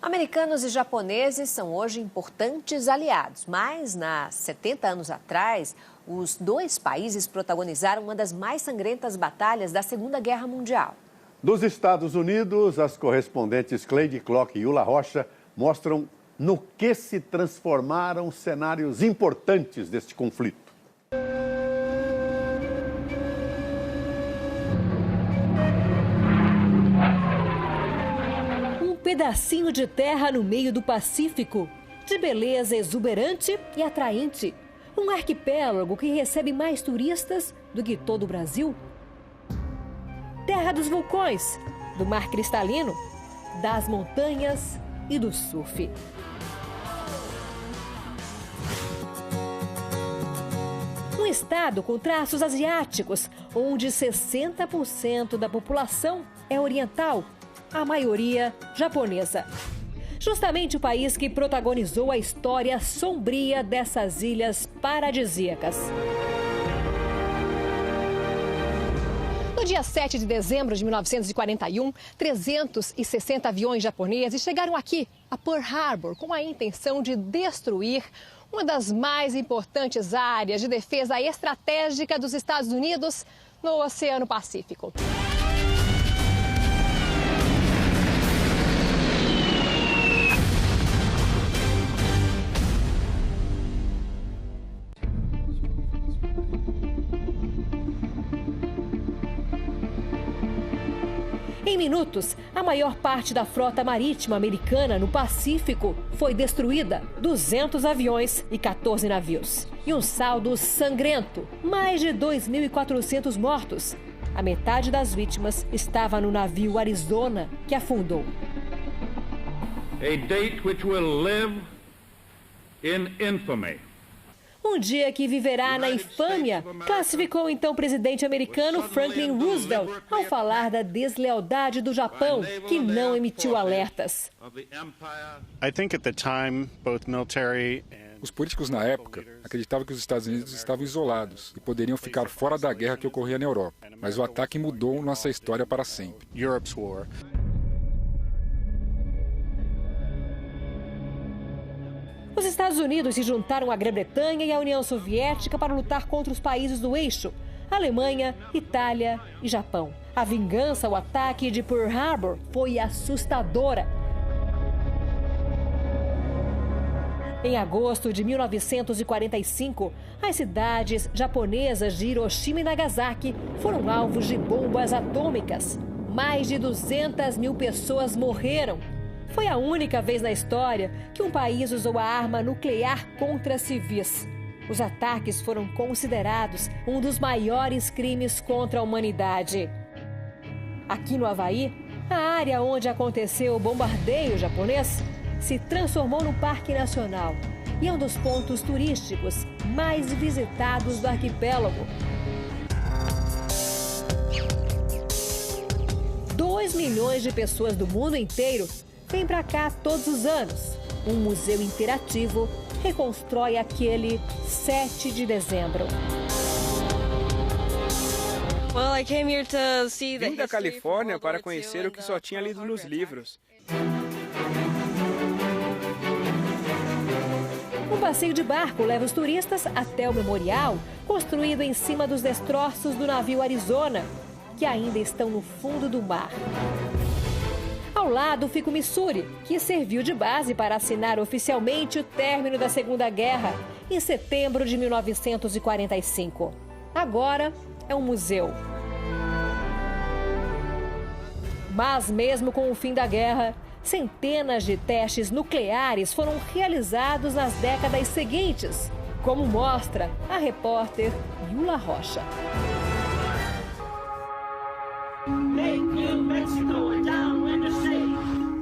Americanos e japoneses são hoje importantes aliados, mas, 70 anos atrás, os dois países protagonizaram uma das mais sangrentas batalhas da Segunda Guerra Mundial. Dos Estados Unidos, as correspondentes Cleide Klock e Yula Rocha mostram no que se transformaram cenários importantes deste conflito. Um pedacinho de terra no meio do Pacífico, de beleza exuberante e atraente. Um arquipélago que recebe mais turistas do que todo o Brasil. Terra dos vulcões, do mar cristalino, das montanhas e do surf. Um estado com traços asiáticos, onde 60% da população é oriental, a maioria japonesa. Justamente o país que protagonizou a história sombria dessas ilhas paradisíacas. No dia 7 de dezembro de 1941, 360 aviões japoneses chegaram aqui, a Pearl Harbor, com a intenção de destruir uma das mais importantes áreas de defesa estratégica dos Estados Unidos no Oceano Pacífico. Em minutos, a maior parte da frota marítima americana no Pacífico foi destruída. 200 aviões e 14 navios. E um saldo sangrento, mais de 2.400 mortos. A metade das vítimas estava no navio Arizona, que afundou. A date which will live in infamy. Um dia que viverá na infâmia, classificou então o presidente americano Franklin Roosevelt ao falar da deslealdade do Japão, que não emitiu alertas. Os políticos na época acreditavam que os Estados Unidos estavam isolados e poderiam ficar fora da guerra que ocorria na Europa. Mas o ataque mudou nossa história para sempre. Os Estados Unidos se juntaram à Grã-Bretanha e à União Soviética para lutar contra os países do eixo, Alemanha, Itália e Japão. A vingança ao ataque de Pearl Harbor foi assustadora. Em agosto de 1945, as cidades japonesas de Hiroshima e Nagasaki foram alvos de bombas atômicas. Mais de 200.000 pessoas morreram. Foi a única vez na história que um país usou a arma nuclear contra civis. Os ataques foram considerados um dos maiores crimes contra a humanidade. Aqui no Havaí, a área onde aconteceu o bombardeio japonês se transformou num parque nacional e é um dos pontos turísticos mais visitados do arquipélago. 2 milhões de pessoas do mundo inteiro vem para cá todos os anos. Um museu interativo reconstrói aquele 7 de dezembro. Vim da Califórnia para conhecer o que só tinha lido nos livros. Um passeio de barco leva os turistas até o memorial, construído em cima dos destroços do navio Arizona, que ainda estão no fundo do mar. Ao lado fica o Missouri, que serviu de base para assinar oficialmente o término da Segunda Guerra, em setembro de 1945. Agora é um museu. Mas mesmo com o fim da guerra, centenas de testes nucleares foram realizados nas décadas seguintes, como mostra a repórter Yula Rocha.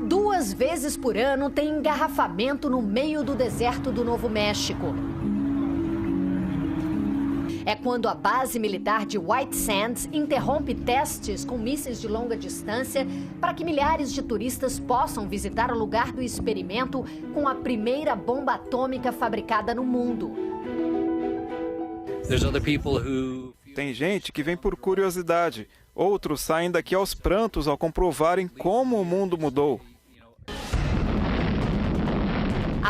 2 vezes por ano tem engarrafamento no meio do deserto do Novo México. É quando a base militar de White Sands interrompe testes com mísseis de longa distância para que milhares de turistas possam visitar o lugar do experimento com a primeira bomba atômica fabricada no mundo. Tem gente que vem por curiosidade. Outros saem daqui aos prantos ao comprovarem como o mundo mudou.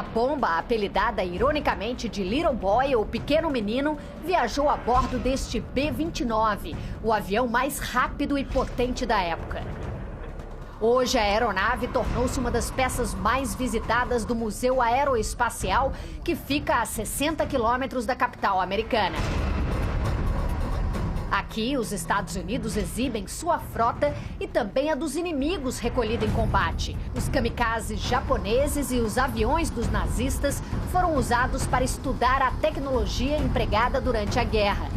A bomba, apelidada ironicamente de Little Boy, ou Pequeno Menino, viajou a bordo deste B-29, o avião mais rápido e potente da época. Hoje, a aeronave tornou-se uma das peças mais visitadas do Museu Aeroespacial, que fica a 60 quilômetros da capital americana. Aqui, os Estados Unidos exibem sua frota e também a dos inimigos recolhida em combate. Os kamikazes japoneses e os aviões dos nazistas foram usados para estudar a tecnologia empregada durante a guerra.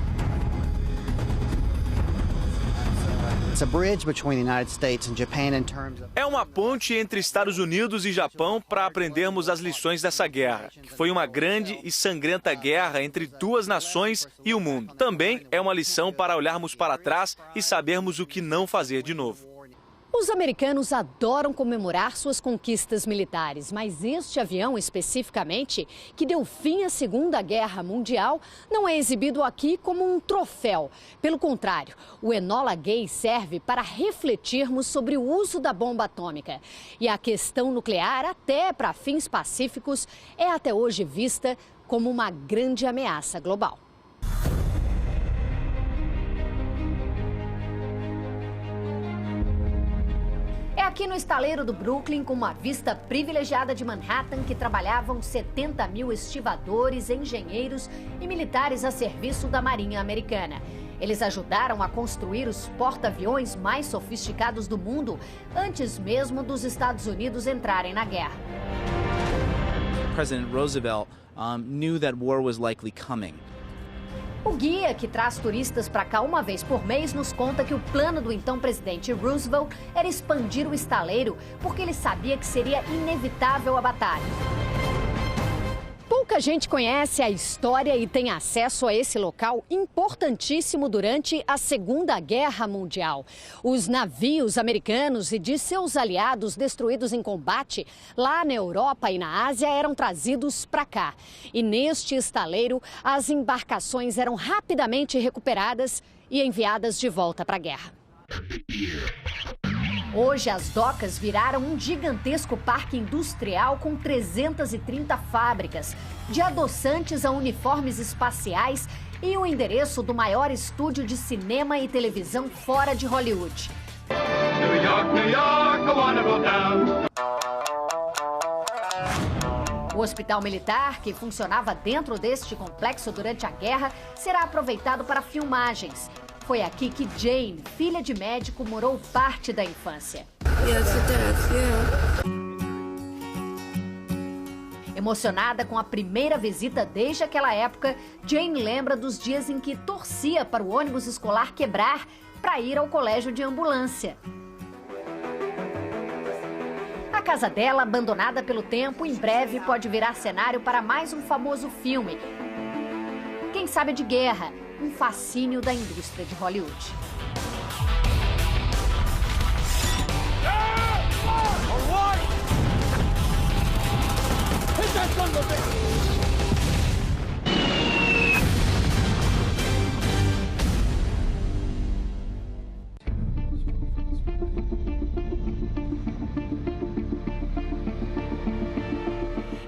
É uma ponte entre Estados Unidos e Japão para aprendermos as lições dessa guerra, que foi uma grande e sangrenta guerra entre duas nações e o mundo. Também é uma lição para olharmos para trás e sabermos o que não fazer de novo. Os americanos adoram comemorar suas conquistas militares, mas este avião especificamente, que deu fim à Segunda Guerra Mundial, não é exibido aqui como um troféu. Pelo contrário, o Enola Gay serve para refletirmos sobre o uso da bomba atômica. E a questão nuclear, até para fins pacíficos, é até hoje vista como uma grande ameaça global. É aqui no estaleiro do Brooklyn, com uma vista privilegiada de Manhattan, que trabalhavam 70 mil estivadores, engenheiros e militares a serviço da Marinha Americana. Eles ajudaram a construir os porta-aviões mais sofisticados do mundo, antes mesmo dos Estados Unidos entrarem na guerra. President Roosevelt knew that war was likely coming. O guia, que traz turistas para cá uma vez por mês, nos conta que o plano do então presidente Roosevelt era expandir o estaleiro, porque ele sabia que seria inevitável a batalha. Pouca gente conhece a história e tem acesso a esse local importantíssimo durante a Segunda Guerra Mundial. Os navios americanos e de seus aliados destruídos em combate lá na Europa e na Ásia eram trazidos para cá. E neste estaleiro, as embarcações eram rapidamente recuperadas e enviadas de volta para a guerra. Hoje, as docas viraram um gigantesco parque industrial com 330 fábricas, de adoçantes a uniformes espaciais e o endereço do maior estúdio de cinema e televisão fora de Hollywood. New York, New York, I wanna go down. O hospital militar, que funcionava dentro deste complexo durante a guerra, será aproveitado para filmagens. Foi aqui que Jane, filha de médico, morou parte da infância. Emocionada com a primeira visita desde aquela época, Jane lembra dos dias em que torcia para o ônibus escolar quebrar para ir ao colégio de ambulância. A casa dela, abandonada pelo tempo, em breve pode virar cenário para mais um famoso filme. Quem sabe de guerra? Um fascínio da indústria de Hollywood.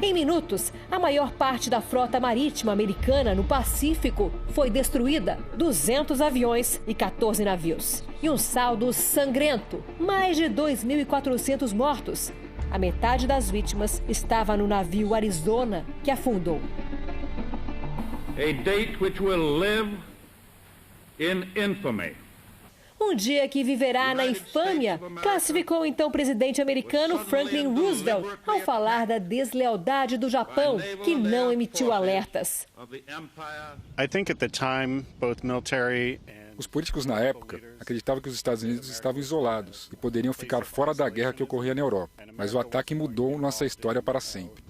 Em minutos, a maior parte da frota marítima americana no Pacífico foi destruída. 200 aviões e 14 navios. E um saldo sangrento, mais de 2.400 mortos. A metade das vítimas estava no navio Arizona, que afundou. A date which will live in infamy. Um dia que viverá na infâmia, classificou o então presidente americano Franklin Roosevelt ao falar da deslealdade do Japão, que não emitiu alertas. Os políticos na época acreditavam que os Estados Unidos estavam isolados e poderiam ficar fora da guerra que ocorria na Europa. Mas o ataque mudou nossa história para sempre.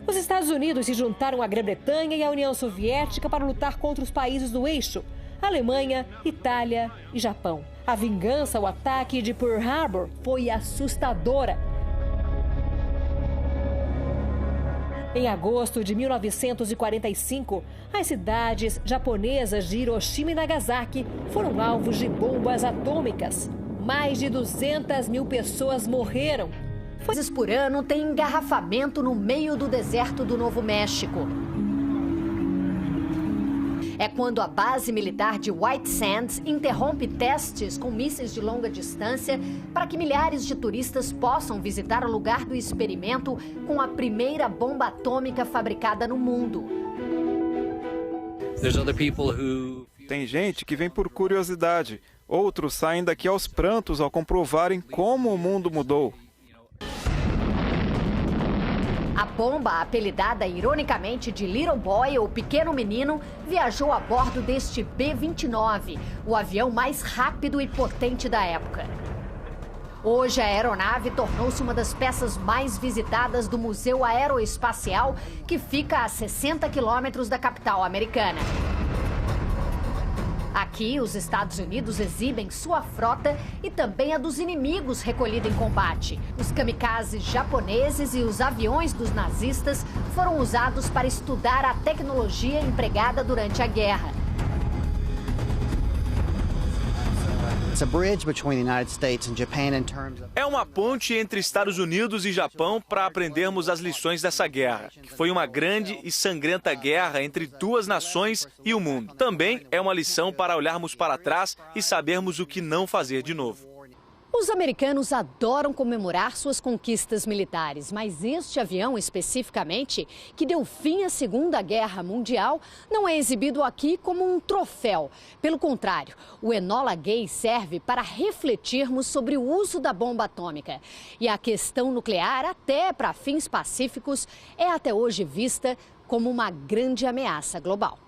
Os Estados Unidos se juntaram à Grã-Bretanha e à União Soviética para lutar contra os países do eixo, Alemanha, Itália e Japão. A vingança ao ataque de Pearl Harbor foi assustadora. Em agosto de 1945, as cidades japonesas de Hiroshima e Nagasaki foram alvos de bombas atômicas. Mais de 200 mil pessoas morreram. Vezes por ano tem engarrafamento no meio do deserto do Novo México. É quando a base militar de White Sands interrompe testes com mísseis de longa distância para que milhares de turistas possam visitar o lugar do experimento com a primeira bomba atômica fabricada no mundo. Tem gente que vem por curiosidade. Outros saem daqui aos prantos ao comprovarem como o mundo mudou. A bomba, apelidada ironicamente de Little Boy, ou Pequeno Menino, viajou a bordo deste B-29, o avião mais rápido e potente da época. Hoje, a aeronave tornou-se uma das peças mais visitadas do Museu Aeroespacial, que fica a 60 quilômetros da capital americana. Aqui, os Estados Unidos exibem sua frota e também a dos inimigos recolhida em combate. Os kamikazes japoneses e os aviões dos nazistas foram usados para estudar a tecnologia empregada durante a guerra. É uma ponte entre Estados Unidos e Japão para aprendermos as lições dessa guerra, que foi uma grande e sangrenta guerra entre duas nações e o mundo. Também é uma lição para olharmos para trás e sabermos o que não fazer de novo. Os americanos adoram comemorar suas conquistas militares, mas este avião especificamente, que deu fim à Segunda Guerra Mundial, não é exibido aqui como um troféu. Pelo contrário, o Enola Gay serve para refletirmos sobre o uso da bomba atômica. E a questão nuclear, até para fins pacíficos, é até hoje vista como uma grande ameaça global.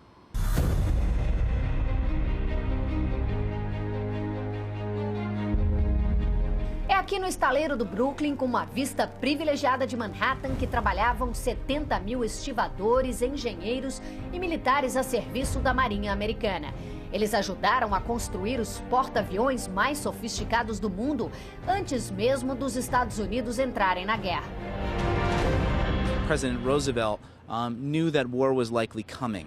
É aqui no estaleiro do Brooklyn, com uma vista privilegiada de Manhattan, que trabalhavam 70 mil estivadores, engenheiros e militares a serviço da Marinha Americana. Eles ajudaram a construir os porta-aviões mais sofisticados do mundo, antes mesmo dos Estados Unidos entrarem na guerra. President Roosevelt knew that war was likely coming.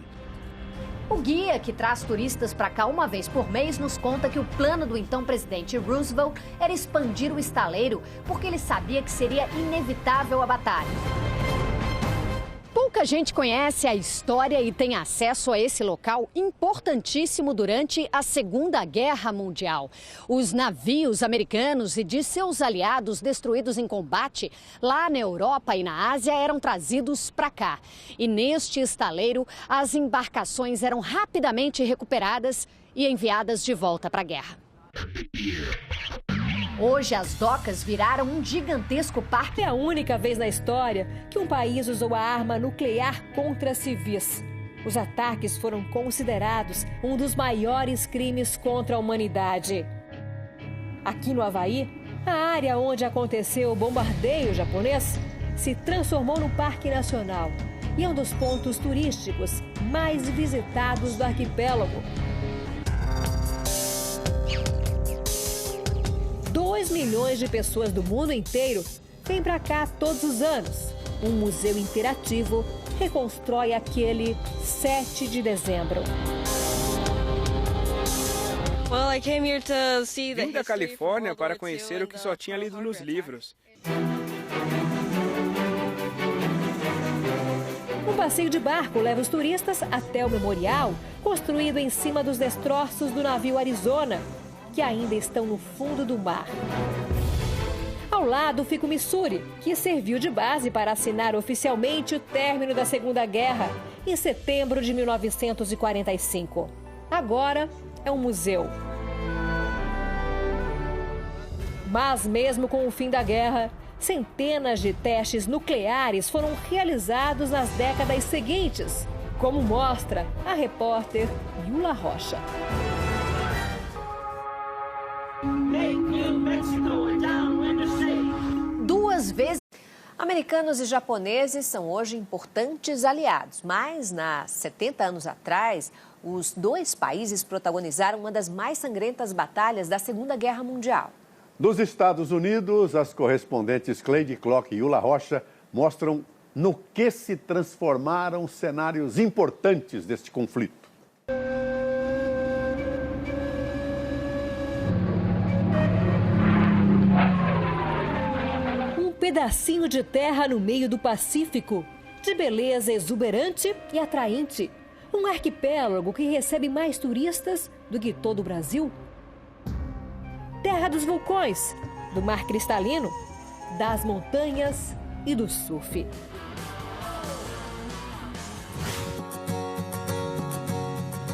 O guia, que traz turistas para cá uma vez por mês, nos conta que o plano do então presidente Roosevelt era expandir o estaleiro, porque ele sabia que seria inevitável a batalha. Pouca gente conhece a história e tem acesso a esse local importantíssimo durante a Segunda Guerra Mundial. Os navios americanos e de seus aliados destruídos em combate lá na Europa e na Ásia eram trazidos para cá. E neste estaleiro, as embarcações eram rapidamente recuperadas e enviadas de volta para a guerra. Hoje, as docas viraram um gigantesco parque. É a única vez na história que um país usou a arma nuclear contra civis. Os ataques foram considerados um dos maiores crimes contra a humanidade. Aqui no Havaí, a área onde aconteceu o bombardeio japonês se transformou no Parque Nacional e é um dos pontos turísticos mais visitados do arquipélago. 2 milhões de pessoas do mundo inteiro vêm para cá todos os anos. Um museu interativo reconstrói aquele 7 de dezembro. Vim da Califórnia para conhecer o que só tinha lido nos livros. Um passeio de barco leva os turistas até o memorial, construído em cima dos destroços do navio Arizona, que ainda estão no fundo do mar. Ao lado fica o Missouri, que serviu de base para assinar oficialmente o término da Segunda Guerra, em setembro de 1945. Agora é um museu. Mas mesmo com o fim da guerra, centenas de testes nucleares foram realizados nas décadas seguintes, como mostra a repórter Yula Rocha. Duas vezes. Americanos e japoneses são hoje importantes aliados, mas 70 anos atrás, os dois países protagonizaram uma das mais sangrentas batalhas da Segunda Guerra Mundial. Dos Estados Unidos, as correspondentes Cleide Clock e Yula Rocha mostram no que se transformaram cenários importantes deste conflito. pedacinho de terra no meio do Pacífico, de beleza exuberante e atraente. Um arquipélago que recebe mais turistas do que todo o Brasil. Terra dos vulcões, do mar cristalino, das montanhas e do surf.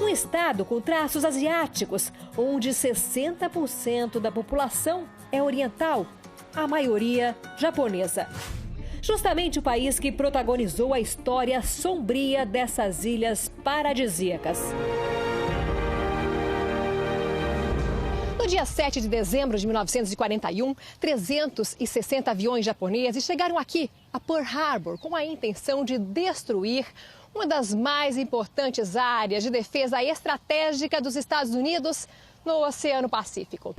Um estado com traços asiáticos, onde 60% da população é oriental, a maioria japonesa. Justamente o país que protagonizou a história sombria dessas ilhas paradisíacas. No dia 7 de dezembro de 1941, 360 aviões japoneses chegaram aqui, a Pearl Harbor, com a intenção de destruir uma das mais importantes áreas de defesa estratégica dos Estados Unidos no Oceano Pacífico.